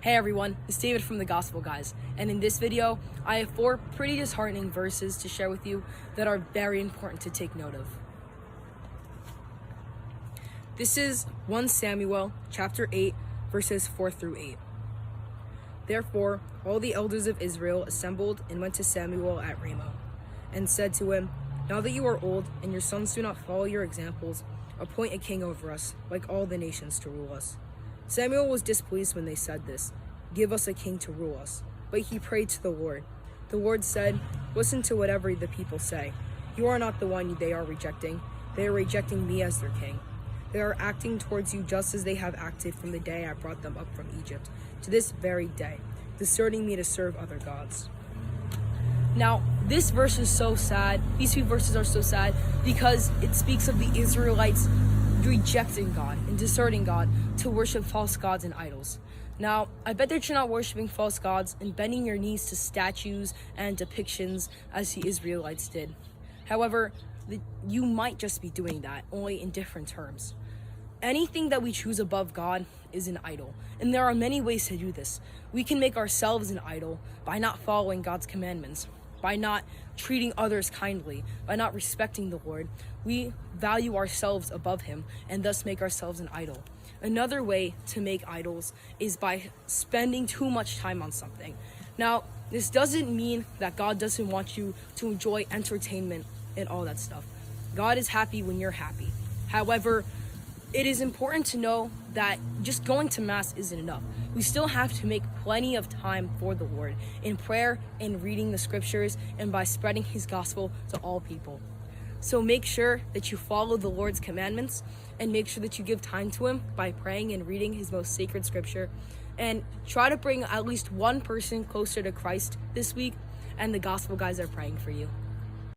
Hey everyone, it's David from the Gospel Guys, and in this video, I have 4 pretty disheartening verses to share with you that are very important to take note of. This is 1 Samuel chapter 8, verses 4 through 8. Therefore, all the elders of Israel assembled and went to Samuel at Ramah, and said to him, "Now that you are old, and your sons do not follow your examples, appoint a king over us, like all the nations, to rule us." Samuel was displeased when they said this, "Give us a king to rule us." But he prayed to the Lord. The Lord said, "Listen to whatever the people say. You are not the one they are rejecting. They are rejecting me as their king. They are acting towards you just as they have acted from the day I brought them up from Egypt to this very day, deserting me to serve other gods." Now, this verse is so sad. These 2 verses are so sad because it speaks of the Israelites rejecting God and deserting God to worship false gods and idols. Now, I bet that you're not worshiping false gods and bending your knees to statues and depictions as the Israelites did. However, you might just be doing that, only in different terms. Anything that we choose above God is an idol, and there are many ways to do this. We can make ourselves an idol by not following God's commandments, by not treating others kindly, by not respecting the Lord. We value ourselves above Him and thus make ourselves an idol. Another way to make idols is by spending too much time on something. Now, this doesn't mean that God doesn't want you to enjoy entertainment and all that stuff. God is happy when you're happy. However, it is important to know that just going to Mass isn't enough. We still have to make plenty of time for the Lord in prayer and reading the scriptures and by spreading His gospel to all people. So make sure that you follow the Lord's commandments and make sure that you give time to Him by praying and reading His most sacred scripture. And try to bring at least one person closer to Christ this week, and the Gospel Guys are praying for you.